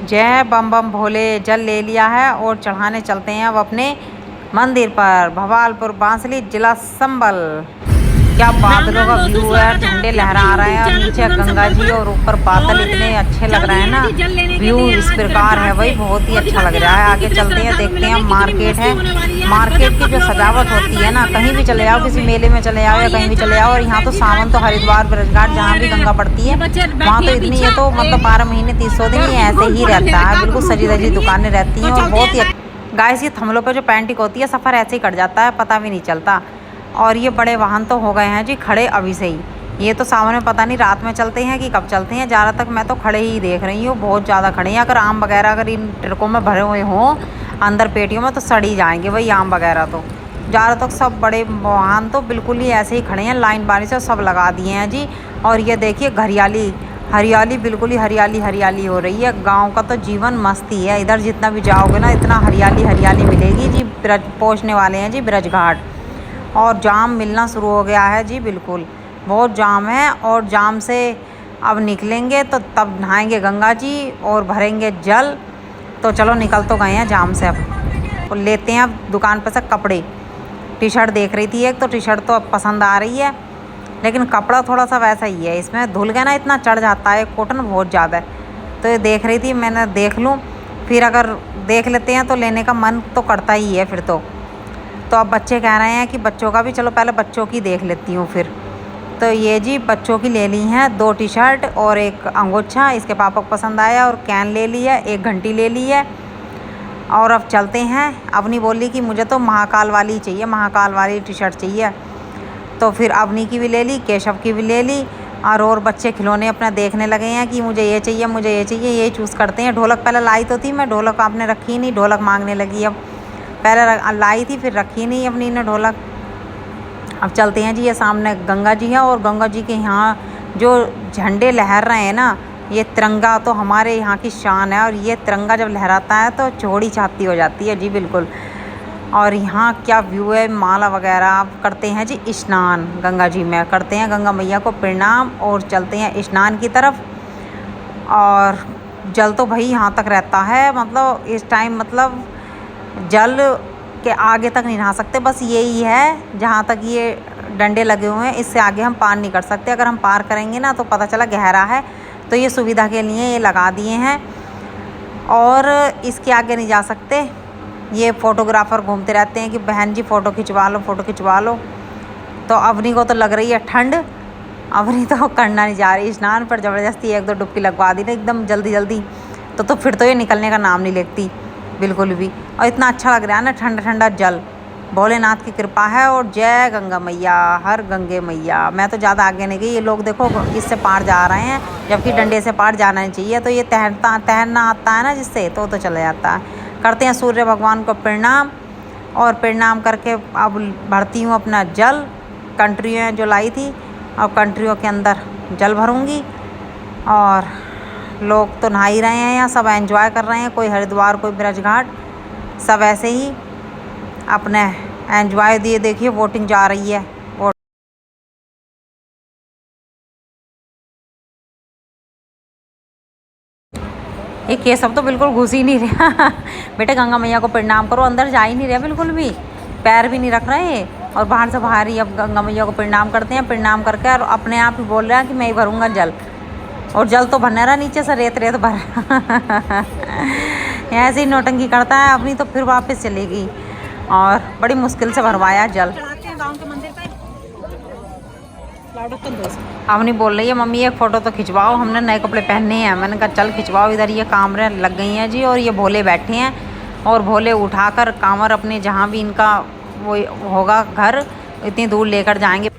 जय बम बम भोले। जल ले लिया है और चढ़ाने चलते हैं अब अपने मंदिर पर। भवालपुर बांसली जिला संबल। क्या बादलों का व्यू है, झंडे लहरा रहे हैं और नीचे गंगा जी और ऊपर बादल इतने अच्छे लग रहे हैं ना। व्यू इस प्रकार है भाई, बहुत ही अच्छा लग रहा है। आगे चलते हैं, देखते हैं। मार्केट है, मार्केट की जो सजावट होती है ना, कहीं भी चले जाओ, किसी मेले में चले जाओ या कहीं भी चले जाओ। और यहाँ तो सावन तो हरिद्वार ब्रजघाट जहाँ भी गंगा पड़ती है वहाँ तो इतनी है, तो मतलब 12 महीने 300 दिन ही ऐसे ही रहता है। बिल्कुल सजी धजी दुकानें रहती हैं और बहुत ही गाइस, ये थमलों पे जो पेंटिंग होती है सफ़र ऐसे ही कट जाता है, पता भी नहीं चलता। और ये बड़े वाहन तो हो गए हैं जी खड़े अभी से ही। ये तो सामने पता नहीं रात में चलते हैं कि कब चलते हैं। ज़्यादा तक मैं तो खड़े ही देख रही हूँ, बहुत ज़्यादा खड़े हैं। अगर आम वगैरह अगर इन ट्रकों में भरे हुए हों अंदर पेटियों में तो सड़ ही जाएंगे भाई आम वगैरह तो। ज़्यादा तक सब बड़े वाहन तो बिल्कुल ही ऐसे ही खड़े हैं, लाइन बारी से सब लगा दिए हैं जी। और ये देखिए हरियाली हरियाली, बिल्कुल ही हरियाली हरियाली हो रही है। गांव का तो जीवन मस्ती है, इधर जितना भी जाओगे ना इतना हरियाली हरियाली मिलेगी जी। ब्रज पहुँचने वाले हैं जी ब्रज घाट, और जाम मिलना शुरू हो गया है जी। बिल्कुल बहुत जाम है, और जाम से अब निकलेंगे तो तब नहाएंगे गंगा जी और भरेंगे जल। तो चलो निकल तो गए हैं जाम से, अब और लेते हैं अब दुकान पर से कपड़े। टी शर्ट देख रही थी एक, तो टी शर्ट तो अब पसंद आ रही है, लेकिन कपड़ा थोड़ा सा वैसा ही है। इसमें धुल गया ना इतना चढ़ जाता है, कॉटन बहुत ज़्यादा है। तो ये देख रही थी, मैंने देख लूँ फिर, अगर देख लेते हैं तो लेने का मन तो करता ही है फिर तो अब बच्चे कह रहे हैं कि बच्चों का भी, चलो पहले बच्चों की देख लेती हूँ फिर। तो ये जी बच्चों की ले ली हैं 2 टी शर्ट और एक अंगोछा, इसके पापा को पसंद आया। और कैन ले ली है, एक घंटी ले ली है। और अब चलते हैं। अवनी बोली कि मुझे तो महाकाल वाली चाहिए, महाकाल वाली टी शर्ट चाहिए। तो फिर अवनी की भी ले ली, केशव की भी ले ली। और बच्चे खिलौने अपना देखने लगे हैं कि मुझे ये चाहिए, मुझे ये चाहिए, ये चूज़ करते हैं। ढोलक पहले लाई तो थी मैं, ढोलक आपने रखी नहीं, ढोलक मांगने लगी। अब पहले लाई थी फिर रखी नहीं अपनी ने ढोलक। अब चलते हैं जी, ये सामने गंगा जी है और गंगा जी के यहाँ जो झंडे लहर रहे हैं ना, ये तिरंगा तो हमारे यहाँ की शान है। और ये तिरंगा जब लहराता है तो चौड़ी छाती हो जाती है जी बिल्कुल। और यहाँ क्या व्यू है, माला वगैरह। अब करते हैं जी स्नान गंगा जी में, करते हैं गंगा मैया को प्रणाम और चलते हैं स्नान की तरफ। और जल तो भाई यहाँ तक रहता है, मतलब इस टाइम मतलब जल के आगे तक नहीं नहा सकते, बस यही है जहाँ तक ये डंडे लगे हुए हैं, इससे आगे हम पार नहीं कर सकते। अगर हम पार करेंगे ना तो पता चला गहरा है, तो ये सुविधा के लिए ये लगा दिए हैं। और इसके आगे नहीं जा सकते। ये फ़ोटोग्राफ़र घूमते रहते हैं कि बहन जी फ़ोटो खिंचवा लो, फ़ोटो खिंचवा लो। तो अवनी को तो लग रही है ठंड, अवनी तो करना नहीं जा रही स्नान, पर ज़बरदस्ती 1-2 डुबकी लगवा दी ना एकदम जल्दी जल्दी। तो फिर तो ये निकलने का नाम नहीं लेती बिल्कुल भी। और इतना अच्छा लग रहा है ना ठंडा ठंडा जल, भोलेनाथ की कृपा है। और जय गंगा मैया, हर गंगे मैया। मैं तो ज़्यादा आगे नहीं गई, ये लोग देखो इससे पार जा रहे हैं, जबकि डंडे से पार जाना नहीं चाहिए। तो ये तैरना आता है ना जिससे, तो चला जाता है। करते हैं सूर्य भगवान को प्रणाम, और प्रणाम करके अब भरती हूँ अपना जल। कंट्रियों जो लाई थी, अब कंट्रियों के अंदर जल भरूँगी। और लोग तो नहा ही रहे हैं यहाँ, सब एंजॉय कर रहे हैं, कोई हरिद्वार कोई ब्रजघाट, सब ऐसे ही अपने एंजॉय दिए। देखिए वोटिंग जा रही है, वोट ये सब तो बिल्कुल घुस ही नहीं रहा। बेटे गंगा मैया को प्रणाम करो, अंदर जा ही नहीं रहा बिल्कुल भी, पैर भी नहीं रख रहे। और बाहर से बाहर ही अब गंगा मैया को प्रणाम करते हैं। प्रणाम करके और अपने आप ही बोल रहे हैं कि मैं ही भरूँगा जल। और जल तो भरने रहा, नीचे से रेत रेत भर। ऐसे ही नौटंकी करता है अपनी, तो फिर वापस चलेगी। और बड़ी मुश्किल से भरवाया जल। अवनी बोल रही है मम्मी एक फ़ोटो तो खिंचवाओ, हमने नए कपड़े पहनने हैं। मैंने कहा चल खिंचवाओ। इधर ये कामरें लग गई हैं जी, और ये भोले बैठे हैं। और भोले उठाकर कांवर अपने जहाँ भी इनका वो होगा घर, इतनी दूर लेकर जाएंगे।